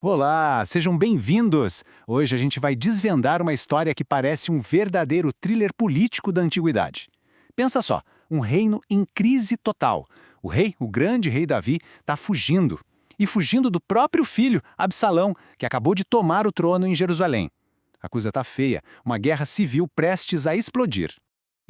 Olá, sejam bem-vindos! Hoje a gente vai desvendar uma história que parece um verdadeiro thriller político da antiguidade. Pensa só, um reino em crise total. O grande rei Davi, está fugindo. E fugindo do próprio filho, Absalão, que acabou de tomar o trono em Jerusalém. A coisa está feia, uma guerra civil prestes a explodir.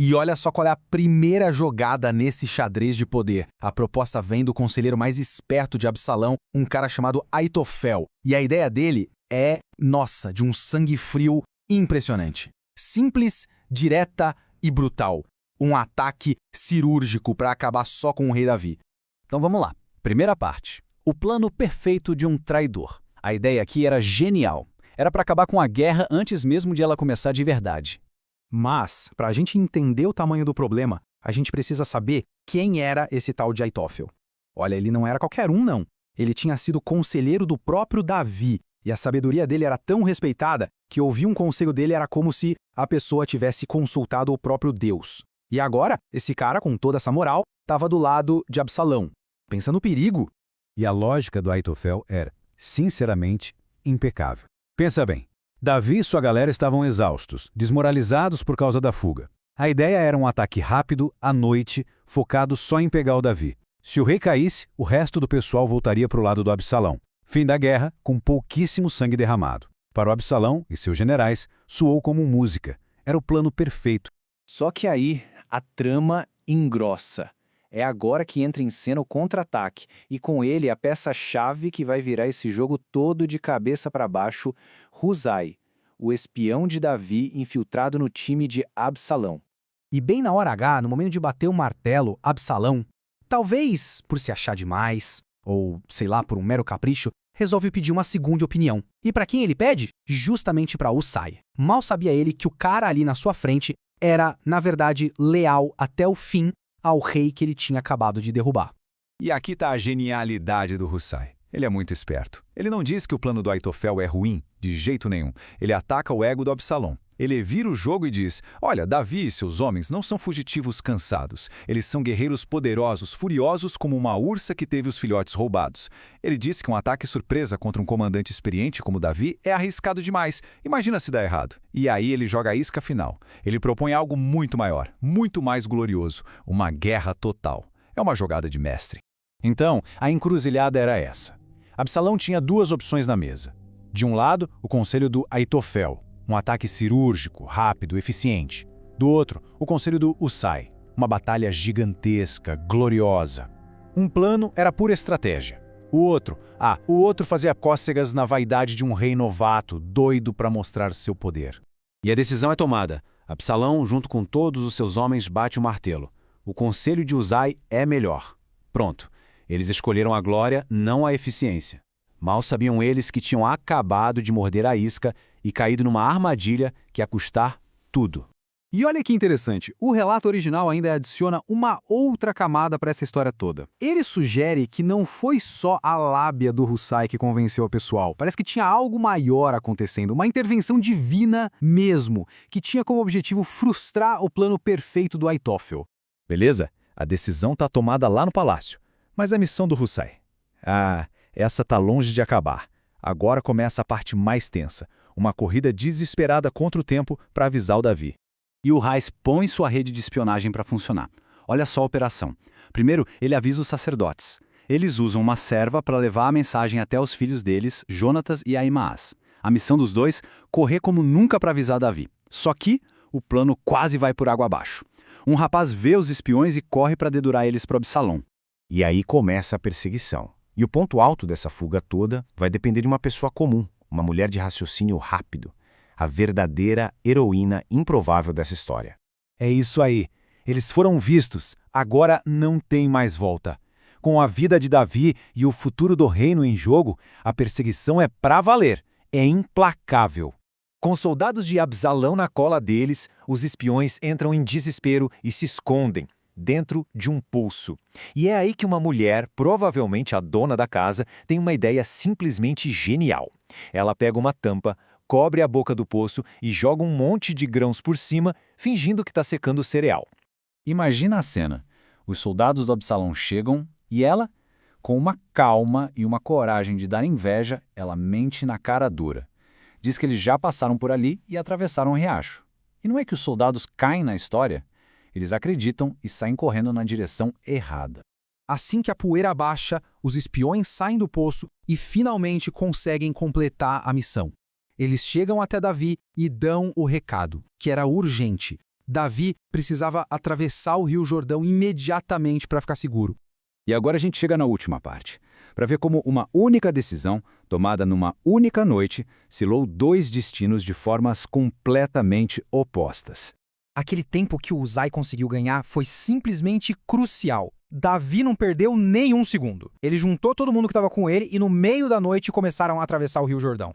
E olha só qual é a primeira jogada nesse xadrez de poder. A proposta vem do conselheiro mais esperto de Absalão, um cara chamado Aitofel. E a ideia dele é, nossa, de um sangue frio impressionante. Simples, direta e brutal. Um ataque cirúrgico para acabar só com o rei Davi. Então vamos lá. Primeira parte. O plano perfeito de um traidor. A ideia aqui era genial. Era para acabar com a guerra antes mesmo de ela começar de verdade. Mas, para a gente entender o tamanho do problema, a gente precisa saber quem era esse tal de Aitofel. Olha, ele não era qualquer um, não. Ele tinha sido conselheiro do próprio Davi, e a sabedoria dele era tão respeitada que ouvir um conselho dele era como se a pessoa tivesse consultado o próprio Deus. E agora, esse cara, com toda essa moral, estava do lado de Absalão. Pensa no perigo. E a lógica do Aitofel era, sinceramente, impecável. Pensa bem. Davi e sua galera estavam exaustos, desmoralizados por causa da fuga. A ideia era um ataque rápido, à noite, focado só em pegar o Davi. Se o rei caísse, o resto do pessoal voltaria para o lado do Absalão. Fim da guerra, com pouquíssimo sangue derramado. Para o Absalão e seus generais, soou como música. Era o plano perfeito. Só que aí a trama engrossa. É agora que entra em cena o contra-ataque, e com ele a peça-chave que vai virar esse jogo todo de cabeça para baixo, Husai, o espião de Davi infiltrado no time de Absalão. E bem na hora H, no momento de bater o martelo, Absalão, talvez por se achar demais, ou sei lá, por um mero capricho, resolve pedir uma segunda opinião. E para quem ele pede? Justamente para Husai. Mal sabia ele que o cara ali na sua frente era, na verdade, leal até o fim ao rei que ele tinha acabado de derrubar. E aqui está a genialidade do Husai. Ele é muito esperto. Ele não diz que o plano do Aitofel é ruim, de jeito nenhum. Ele ataca o ego do Absalão. Ele vira o jogo e diz, olha, Davi e seus homens não são fugitivos cansados. Eles são guerreiros poderosos, furiosos como uma ursa que teve os filhotes roubados. Ele diz que um ataque surpresa contra um comandante experiente como Davi é arriscado demais. Imagina se dá errado. E aí ele joga a isca final. Ele propõe algo muito maior, muito mais glorioso. Uma guerra total. É uma jogada de mestre. Então, a encruzilhada era essa. Absalão tinha duas opções na mesa. De um lado, o conselho do Aitofel, um ataque cirúrgico, rápido, eficiente. Do outro, o conselho do Husai, uma batalha gigantesca, gloriosa. Um plano era pura estratégia. O outro fazia cócegas na vaidade de um rei novato, doido para mostrar seu poder. E a decisão é tomada. Absalão, junto com todos os seus homens, bate o martelo. O conselho de Husai é melhor. Pronto. Eles escolheram a glória, não a eficiência. Mal sabiam eles que tinham acabado de morder a isca e caído numa armadilha que ia custar tudo. E olha que interessante, o relato original ainda adiciona uma outra camada para essa história toda. Ele sugere que não foi só a lábia do Husai que convenceu o pessoal. Parece que tinha algo maior acontecendo, uma intervenção divina mesmo, que tinha como objetivo frustrar o plano perfeito do Aitofel. Beleza? A decisão está tomada lá no palácio. Mas a missão do Husai? Essa tá longe de acabar. Agora começa a parte mais tensa. Uma corrida desesperada contra o tempo para avisar o Davi. E o Hais põe sua rede de espionagem para funcionar. Olha só a operação. Primeiro, ele avisa os sacerdotes. Eles usam uma serva para levar a mensagem até os filhos deles, Jonatas e Ahimaás. A missão dos dois, correr como nunca para avisar Davi. Só que o plano quase vai por água abaixo. Um rapaz vê os espiões e corre para dedurar eles para Absalão. E aí começa a perseguição. E o ponto alto dessa fuga toda vai depender de uma pessoa comum, uma mulher de raciocínio rápido, a verdadeira heroína improvável dessa história. É isso aí. Eles foram vistos. Agora não tem mais volta. Com a vida de Davi e o futuro do reino em jogo, a perseguição é pra valer. É implacável. Com soldados de Absalão na cola deles, os espiões entram em desespero e se escondem dentro de um poço. E é aí que uma mulher, provavelmente a dona da casa, tem uma ideia simplesmente genial. Ela pega uma tampa, cobre a boca do poço e joga um monte de grãos por cima, fingindo que está secando o cereal. Imagina a cena. Os soldados do Absalão chegam e ela, Com uma calma e uma coragem de dar inveja, ela mente na cara dura. Diz que eles já passaram por ali e atravessaram o riacho. E não é que os soldados caem na história? Eles acreditam e saem correndo na direção errada. Assim que a poeira abaixa, os espiões saem do poço e finalmente conseguem completar a missão. Eles chegam até Davi e dão o recado, que era urgente. Davi precisava atravessar o Rio Jordão imediatamente para ficar seguro. E agora a gente chega na última parte, para ver como uma única decisão, tomada numa única noite, selou dois destinos de formas completamente opostas. Aquele tempo que o Uzai conseguiu ganhar foi simplesmente crucial. Davi não perdeu nem um segundo. Ele juntou todo mundo que estava com ele e no meio da noite começaram a atravessar o Rio Jordão.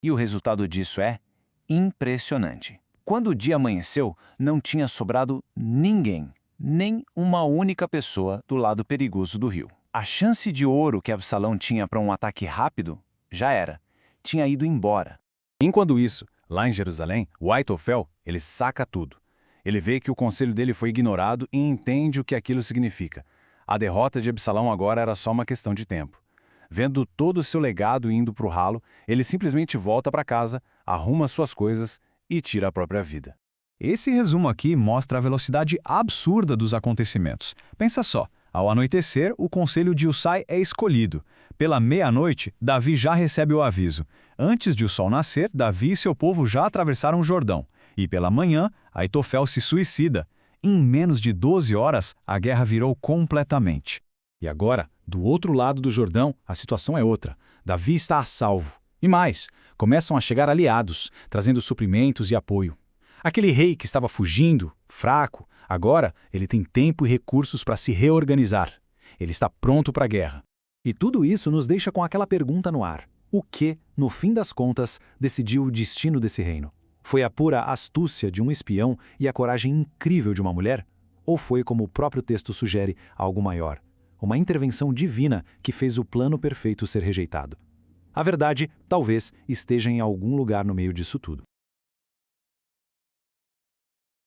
E o resultado disso é impressionante. Quando o dia amanheceu, não tinha sobrado ninguém, nem uma única pessoa do lado perigoso do rio. A chance de ouro que Absalão tinha para um ataque rápido já era. Tinha ido embora. Enquanto isso, lá em Jerusalém, o Aitofel, ele saca tudo. Ele vê que o conselho dele foi ignorado e entende o que aquilo significa. A derrota de Absalão agora era só uma questão de tempo. Vendo todo o seu legado indo para o ralo, ele simplesmente volta para casa, arruma suas coisas e tira a própria vida. Esse resumo aqui mostra a velocidade absurda dos acontecimentos. Pensa só, ao anoitecer, o conselho de Husai é escolhido. Pela meia-noite, Davi já recebe o aviso. Antes de o sol nascer, Davi e seu povo já atravessaram o Jordão. E pela manhã, Aitofel se suicida. Em menos de 12 horas, a guerra virou completamente. E agora, do outro lado do Jordão, a situação é outra. Davi está a salvo. E mais, começam a chegar aliados, trazendo suprimentos e apoio. Aquele rei que estava fugindo, fraco, agora ele tem tempo e recursos para se reorganizar. Ele está pronto para a guerra. E tudo isso nos deixa com aquela pergunta no ar. O que, no fim das contas, decidiu o destino desse reino? Foi a pura astúcia de um espião e a coragem incrível de uma mulher? Ou foi, como o próprio texto sugere, algo maior? Uma intervenção divina que fez o plano perfeito ser rejeitado? A verdade, talvez, esteja em algum lugar no meio disso tudo.